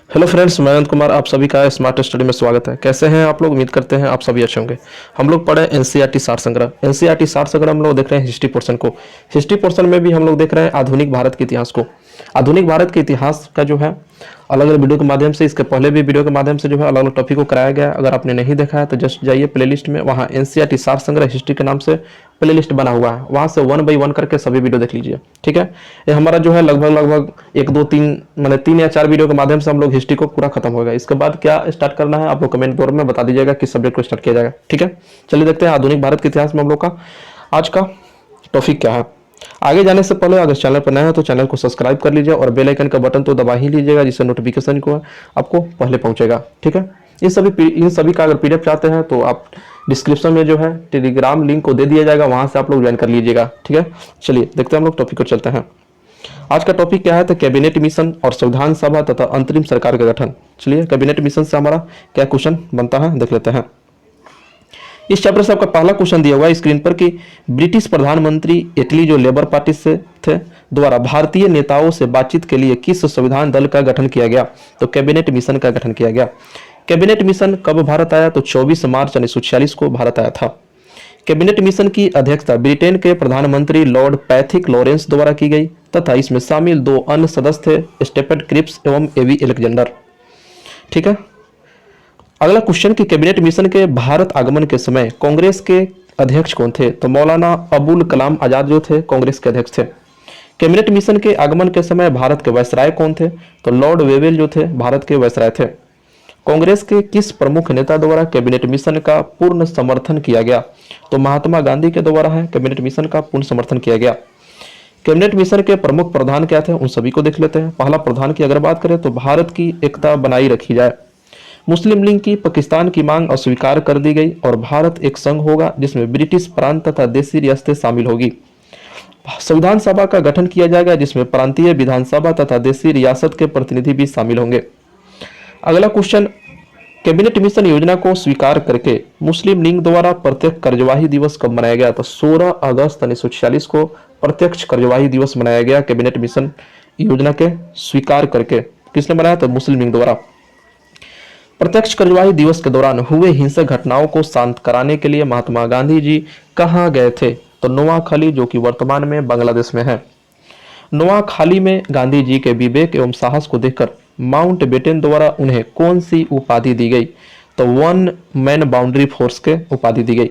Hello friends, मैं अनंत कुमार आप सभी का स्मार्ट स्टडी में स्वागत है। कैसे हैं आप लोग? उम्मीद करते हैं आप सभी अच्छे होंगे। हम लोग पढ़े एनसीईआरटी सार संग्रह। एनसीईआरटी सार संग्रह हम लोग देख रहे हैं हिस्ट्री पोर्शन को। हिस्ट्री पोर्शन में भी हम लोग देख रहे हैं आधुनिक भारत के इतिहास को। आधुनिक भारत के इतिहास का जो है अलग अलग वीडियो के माध्यम से, इसके पहले भी वीडियो के माध्यम से जो है अलग अलग टॉपिक को कराया गया है। अगर आपने नहीं देखा है तो जस्ट जाइए प्लेलिस्ट में, वहाँ एनसीईआरटी सार संग्रह हिस्ट्री के नाम से प्लेलिस्ट बना हुआ है, वहाँ से 1 बाई 1 करके सभी वीडियो देख लीजिए। ठीक है, ये हमारा जो है लगभग 1 2 3 मैंने 3 या 4 वीडियो के माध्यम से हम लोग हिस्ट्री को पूरा खत्म होगा। इसके बाद क्या स्टार्ट करना है आप लोग कमेंट बोर्ड में बता दीजिएगा किस सब्जेक्ट को स्टार्ट किया जाएगा। ठीक है, चलिए देखते हैं आधुनिक भारत के इतिहास में हम लोग का आज का टॉपिक क्या है। आगे जाने से पहले अगर चैनल पर नया है तो चैनल को सब्सक्राइब कर लीजिए और बेल आइकन का बटन तो दबा ही लीजिएगा, जिससे नोटिफिकेशन को आपको पहले पहुंचेगा। ठीक है, इन सभी का अगर पीडीएफ चाहते हैं तो आप डिस्क्रिप्शन में जो है टेलीग्राम लिंक को दे दिया जाएगा, वहां से आप लोग ज्वाइन कर लीजिएगा। ठीक है, चलिए देखते हैं हम लोग टॉपिक को चलते हैं। आज का टॉपिक क्या है तो कैबिनेट मिशन और संविधान सभा तथा अंतरिम सरकार का गठन। चलिए कैबिनेट मिशन से हमारा क्या क्वेश्चन बनता है देख लेते हैं। इस चैप्टर से आपका पहला क्वेश्चन दिया हुआ है स्क्रीन पर कि ब्रिटिश प्रधानमंत्री इटली जो लेबर पार्टी से थे द्वारा भारतीय नेताओं से बातचीत के लिए किस संविधान दल का गठन किया गया? तो कैबिनेट मिशन का गठन किया गया। कैबिनेट मिशन कब भारत आया? तो 24 मार्च 1946 को भारत आया था। कैबिनेट मिशन की अध्यक्षता ब्रिटेन के प्रधानमंत्री लॉर्ड पैथिक लॉरेंस द्वारा की गई तथा इसमें शामिल 2 अन्य सदस्य थे, स्टेफर्ड क्रिप्स एवं एवी अलेक्जेंडर। ठीक है, अगला क्वेश्चन कि कैबिनेट मिशन के भारत आगमन के समय कांग्रेस के अध्यक्ष कौन थे? तो मौलाना अबुल कलाम आजाद जो थे कांग्रेस के अध्यक्ष थे। कैबिनेट मिशन के आगमन के समय भारत के वायसराय कौन थे? तो लॉर्ड वेवेल जो थे भारत के वायसराय थे। कांग्रेस के किस प्रमुख नेता द्वारा कैबिनेट मिशन का पूर्ण समर्थन किया गया? तो महात्मा गांधी के द्वारा है कैबिनेट मिशन का पूर्ण समर्थन किया गया। कैबिनेट मिशन के प्रमुख प्रधान क्या थे उन सभी को देख लेते हैं। पहला प्रधान की अगर बात करें तो भारत की एकता बनाई रखी जाए, मुस्लिम लीग की पाकिस्तान की मांग अस्वीकार कर दी गई और भारत एक संघ होगा जिसमें ब्रिटिश प्रांत तथा देशी रियासतें शामिल होगी। संविधान सभा का गठन किया जाएगा जिसमें प्रांतीय विधानसभा तथा देशी रियासत के प्रतिनिधि भी शामिल होंगे। अगला क्वेश्चन, कैबिनेट मिशन योजना को स्वीकार करके मुस्लिम लीग द्वारा प्रत्यक्ष कार्यवाही दिवस कब मनाया गया? तो 16 अगस्त 1946 को प्रत्यक्ष कार्यवाही दिवस मनाया गया। कैबिनेट मिशन योजना के स्वीकार करके किसने बनाया? तो मुस्लिम लीग द्वारा। प्रत्यक्ष कार्यवाही दिवस के दौरान हुए हिंसक घटनाओं को शांत कराने के लिए महात्मा गांधी जी कहाँ गए थे? तो नोआखाली जो कि वर्तमान में बांग्लादेश में है। नोआखाली में गांधी जी के विवेक एवं साहस को देखकर माउंट बेटन द्वारा उन्हें कौन सी उपाधि दी गई? तो 1 मैन बाउंड्री फोर्स के उपाधि दी गई।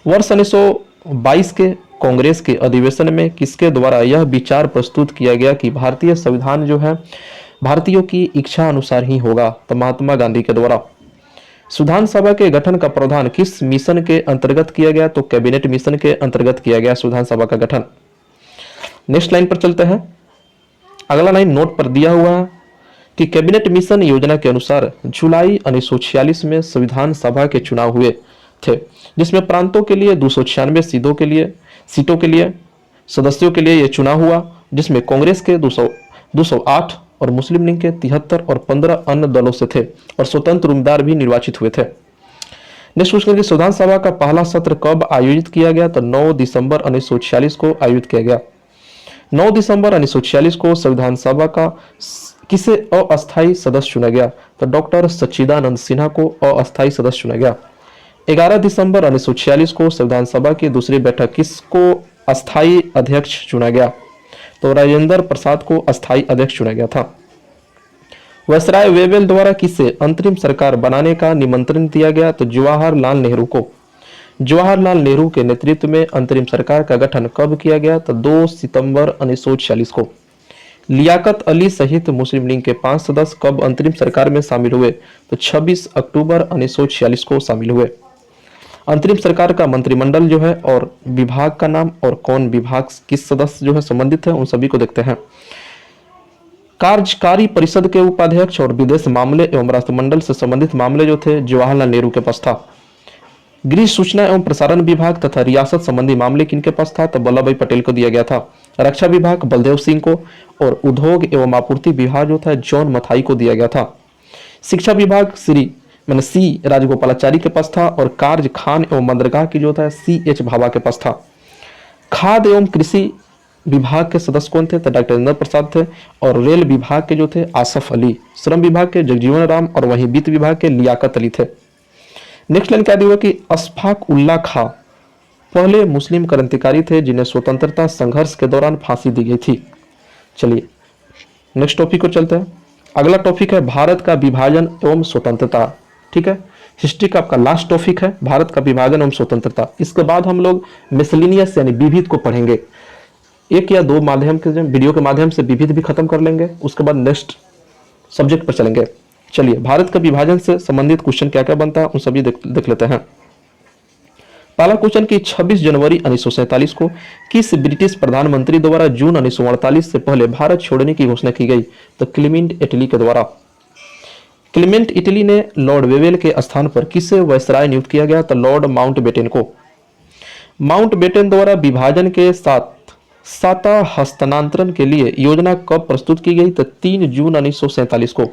वर्ष 1922 के कांग्रेस के अधिवेशन में किसके द्वारा यह विचार प्रस्तुत किया गया कि भारतीय संविधान जो है भारतीयों की इच्छा अनुसार ही होगा? तो महात्मा गांधी के द्वारा। संविधान सभा के गठन का प्रावधान किस मिशन के अंतर्गत किया गया? तो कैबिनेट मिशन के अंतर्गत किया गया संविधान सभा का गठन। नेक्स्ट लाइन पर चलते हैं। अगला लाइन नोट पर दिया हुआ है कि कैबिनेट मिशन योजना के अनुसार जुलाई 1946 में संविधान सभा के चुनाव हुए थे, जिसमें प्रांतों के लिए 296 सीटों के लिए सदस्यों के लिए यह चुनाव हुआ, जिसमें कांग्रेस के 208 और मुस्लिम लीग के 73 और 15 अन्य दलों से थे और स्वतंत्र उम्मीदवार भी निर्वाचित हुए थे। नेक्स्ट क्वेश्चन, संविधान सभा का पहला सत्र कब आयोजित किया गया? तो 9 दिसंबर 1946 को आयोजित किया गया। 9 दिसंबर 1946 को संविधान सभा का किसे अस्थायी सदस्य चुना गया? तो डॉक्टर सच्चिदानंद सिन्हा को अस्थायी सदस्य चुना गया। 11 दिसंबर 1946 को संविधान सभा की दूसरी बैठक किसको अस्थायी अध्यक्ष चुना गया? तो राजेंद्र प्रसाद को अस्थायी अध्यक्ष चुना गया था। वायसराय वेवेल द्वारा किसे अंतरिम सरकार बनाने का निमंत्रण दिया गया? तो जवाहरलाल नेहरू को। जवाहरलाल नेहरू के नेतृत्व में अंतरिम सरकार का गठन कब किया गया? तो 2 सितंबर 1946 को। लियाकत अली सहित मुस्लिम लीग के 5 सदस्य कब अंतरिम सरकार में शामिल हुए? तो 26 अक्टूबर 1946 को शामिल हुए। अंतरिम सरकार का मंत्रिमंडल जो है और विभाग का नाम और कौन विभाग किस सदस्य जो है संबंधित है उन सभी को देखते हैं। कार्यकारी परिषद के उपाध्यक्ष और विदेश मामले एवं राष्ट्रमंडल से संबंधित मामले जो थे जवाहरलाल नेहरू के पास था। गृह सूचना एवं प्रसारण विभाग तथा रियासत संबंधी मामले किनके पास था? तो वल्लभ भाई पटेल को दिया गया था। रक्षा विभाग बलदेव सिंह को और उद्योग एवं आपूर्ति विभाग जो था जॉन मथाई को दिया गया था। शिक्षा विभाग सी राजगोपालाचारी के पास था और कार्य खान एवं बंदरगाह की जो था CH भाभा के पास था। खाद्य एवं कृषि विभाग के सदस्य कौन थे? तो डॉक्टर राजेंद्र प्रसाद थे। और रेल विभाग के जो थे आसफ अली, श्रम विभाग के जगजीवन राम और वहीं वित्त विभाग के लियाकत अली थे। नेक्स्ट लाइन क्या दी हुआ कि अशफाक उल्लाह खां पहले मुस्लिम क्रांतिकारी थे जिन्हें स्वतंत्रता संघर्ष के दौरान फांसी दी गई थी। चलिए नेक्स्ट टॉपिक को चलते हैं। अगला टॉपिक है भारत का विभाजन एवं स्वतंत्रता। ठीक है, हिस्ट्री का आपका लास्ट टॉपिक है भारत का विभाजन एवं स्वतंत्रता। इसके बाद हम लोग मिसलिनियस यानी विविध को पढ़ेंगे। एक या दो माध्यम के वीडियो के माध्यम से विविध भी खत्म कर लेंगे, उसके बाद नेक्स्ट सब्जेक्ट पर चलेंगे। चलिए भारत का विभाजन से संबंधित क्वेश्चन क्या क्या बनता है उन सभी देख लेते हैं। पहला क्वेश्चन कि 26 जनवरी 1947 को किस ब्रिटिश प्रधानमंत्री द्वारा जून 1948 से पहले भारत छोड़ने की घोषणा की गई? तो क्लीमेंट इटली के द्वारा। क्लीमेंट इटली ने लॉर्ड वेवेल के स्थान पर किसे वायसराय नियुक्त किया गया? तो लॉर्ड माउंटबेटन को। माउंटबेटन द्वारा विभाजन के साथ सत्ता हस्तांतरण के लिए योजना कब प्रस्तुत की गई? तो 3 जून 1947 को।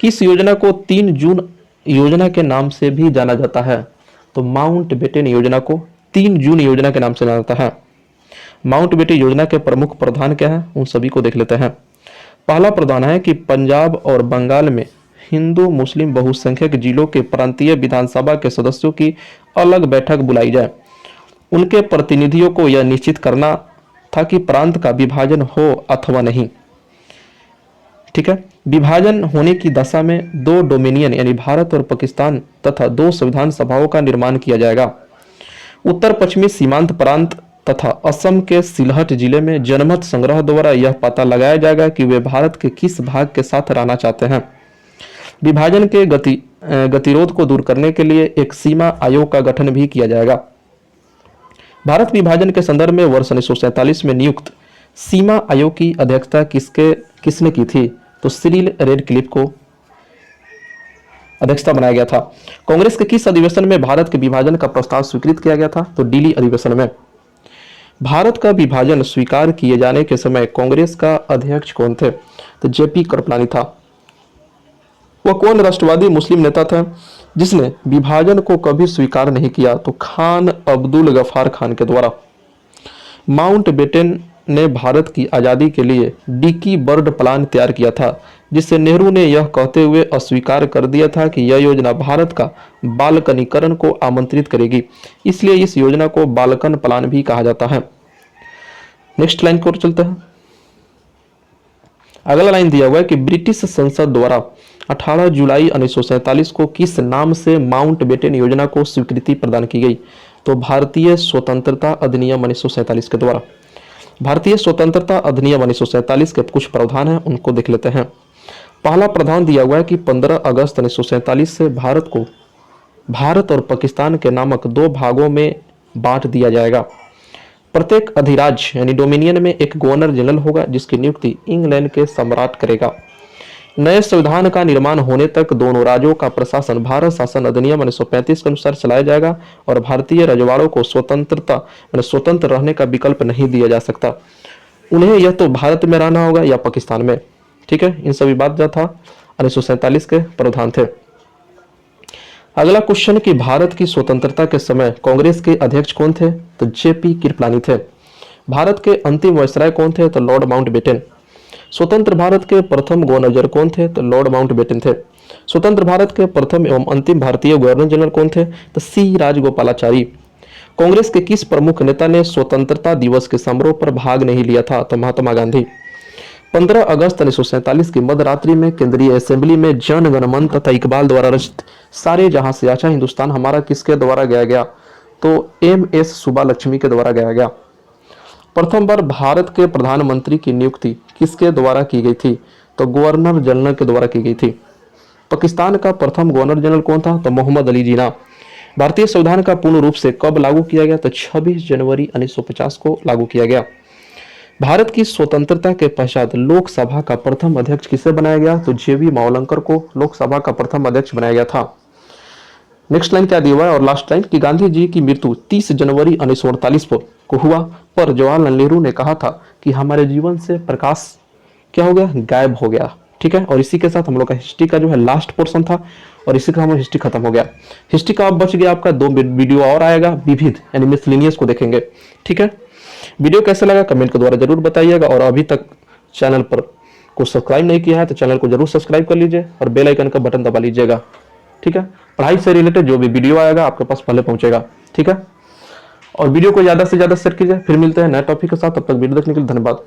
किस योजना को 3 जून योजना के नाम से भी जाना जाता है? तो माउंटबेटन योजना को 3 जून योजना के नाम से जाना जाता है। माउंटबेटन योजना के प्रमुख प्रावधान क्या है उन सभी को देख लेते हैं। पहला प्रावधान है कि पंजाब और बंगाल में हिंदू मुस्लिम बहुसंख्यक जिलों के प्रांतीय विधानसभा के सदस्यों की अलग बैठक बुलाई जाए। उनके प्रतिनिधियों को यह निश्चित करना था कि प्रांत का विभाजन हो अथवा नहीं। ठीक है, विभाजन होने की दशा में 2 डोमिनियन यानी भारत और पाकिस्तान तथा 2 संविधान सभाओं का निर्माण किया जाएगा। उत्तर पश्चिमी सीमांत प्रांत तथा असम के सिलहट जिले में जनमत संग्रह द्वारा यह पता लगाया जाएगा कि वे भारत के किस भाग के साथ रहना चाहते हैं। विभाजन के गतिरोध को दूर करने के लिए एक सीमा आयोग का गठन भी किया जाएगा। भारत विभाजन के संदर्भ में वर्ष 1947 में नियुक्त सीमा आयोग की अध्यक्षता किसने की थी? तो सिरिल रेडक्लिफ को अध्यक्षता बनाया गया था। कांग्रेस के किस अधिवेशन में भारत के विभाजन का प्रस्ताव स्वीकृत किया गया था? तो दिल्ली अधिवेशन में। भारत का विभाजन स्वीकार किए जाने के समय कांग्रेस का अध्यक्ष कौन थे? तो जेपी कृपलानी था। वह कौन राष्ट्रवादी मुस्लिम नेता था जिसने विभाजन को कभी स्वीकार नहीं किया? तो खान अब्दुल गफार खान के द्वारा। माउंटबेटन ने भारत की आज़ादी के लिए डिकी बर्ड प्लान तैयार किया था जिससे नेहरू ने यह कहते हुए अस्वीकार कर दिया था कि यह योजना भारत का बाल्कनीकरण को आमंत्रित करेगी, इसलिए इस योजना को बाल्कन प्लान भी कहा जाता है। नेक्स्ट लाइन को चलते हैं। अगला लाइन दिया हुआ है कि ब्रिटिश संसद द्वारा 18 जुलाई 1947 को किस नाम से माउंटबेटन योजना को स्वीकृति प्रदान की गई? तो भारतीय स्वतंत्रता अधिनियम 1947 के द्वारा। भारतीय स्वतंत्रता अधिनियम 1947 के कुछ प्रावधान हैं उनको देख लेते हैं। पहला प्रावधान दिया हुआ है कि 15 अगस्त 1947 से भारत को भारत और पाकिस्तान के नामक 2 भागों में बांट दिया जाएगा। प्रत्येक अधिराज्य यानी डोमिनियन में एक गवर्नर जनरल होगा जिसकी नियुक्ति इंग्लैंड के सम्राट करेगा। नए संविधान का निर्माण होने तक दोनों राज्यों का प्रशासन भारत शासन अधिनियम 1935 के अनुसार चलाया जाएगा और भारतीय रजवाड़ों को स्वतंत्र रहने का विकल्प नहीं दिया जा सकता। उन्हें यह तो भारत में रहना होगा या पाकिस्तान में। ठीक है, इन सभी बात जो था 1947 के प्रावधान थे। अगला क्वेश्चन कि भारत की स्वतंत्रता के समय कांग्रेस के अध्यक्ष कौन थे? तो जेपी कृपलानी थे। भारत के अंतिम वायसराय कौन थे? तो लॉर्ड माउंटबेटन। स्वतंत्र भारत के प्रथम गवर्नर कौन थे? तो लॉर्ड माउंटबेटन थे। स्वतंत्र भारत के प्रथम एवं अंतिम भारतीय गवर्नर जनरल कौन थे? तो सी राजगोपालाचारी। कांग्रेस के किस प्रमुख नेता ने स्वतंत्रता दिवस के समारोह पर भाग नहीं लिया था? तो महात्मा गांधी। 15 अगस्त 1947 की मध्यरात्रि में केंद्रीय असेंबली में जन गण मन तथा इकबाल द्वारा रचित सारे जहां से अच्छा हिंदुस्तान हमारा किसके द्वारा गाया गया? तो MS सुब्बालक्ष्मी के द्वारा गाया गया। प्रथम बार भारत के प्रधानमंत्री की नियुक्ति किसके द्वारा की गई थी? तो गवर्नर जनरल के द्वारा की गई थी। पाकिस्तान का प्रथम गवर्नर जनरल कौन था? तो मोहम्मद अली जिन्ना। भारतीय संविधान का पूर्ण रूप से कब लागू किया गया? तो 26 जनवरी 1950 को लागू किया गया। भारत की स्वतंत्रता के पश्चात लोकसभा का प्रथम अध्यक्ष किसे बनाया गया? तो JV मावलंकर को लोकसभा का प्रथम अध्यक्ष बनाया गया था। नेक्स्ट लाइन क्या दिया हुआ है और लास्ट लाइन कि गांधी जी की मृत्यु 30 जनवरी 1948 को हुआ, पर जवाहरलाल नेहरू ने कहा था कि हमारे जीवन से प्रकाश क्या हो गया? गायब हो गया। ठीक है, और इसी के साथ हम लोग का हिस्ट्री का जो है लास्ट पोर्शन था और इसी का हम हिस्ट्री खत्म हो गया। हिस्ट्री का अब बच गया आपका 2 वीडियो और आएगा, विविध यानी मिसलिनियस को देखेंगे। ठीक है, वीडियो कैसा लगा कमेंट के द्वारा जरूर बताइएगा, और अभी तक चैनल पर को सब्सक्राइब नहीं किया है तो चैनल को जरूर सब्सक्राइब कर लीजिए और बेल आइकन का बटन दबा लीजिएगा। ठीक है, पढ़ाई से रिलेटेड जो भी वीडियो आएगा आपके पास पहले पहुंचेगा। ठीक है, और वीडियो को ज्यादा से ज्यादा शेयर कीजिए। फिर मिलते हैं नए टॉपिक के साथ, तब तक वीडियो देखने के लिए धन्यवाद।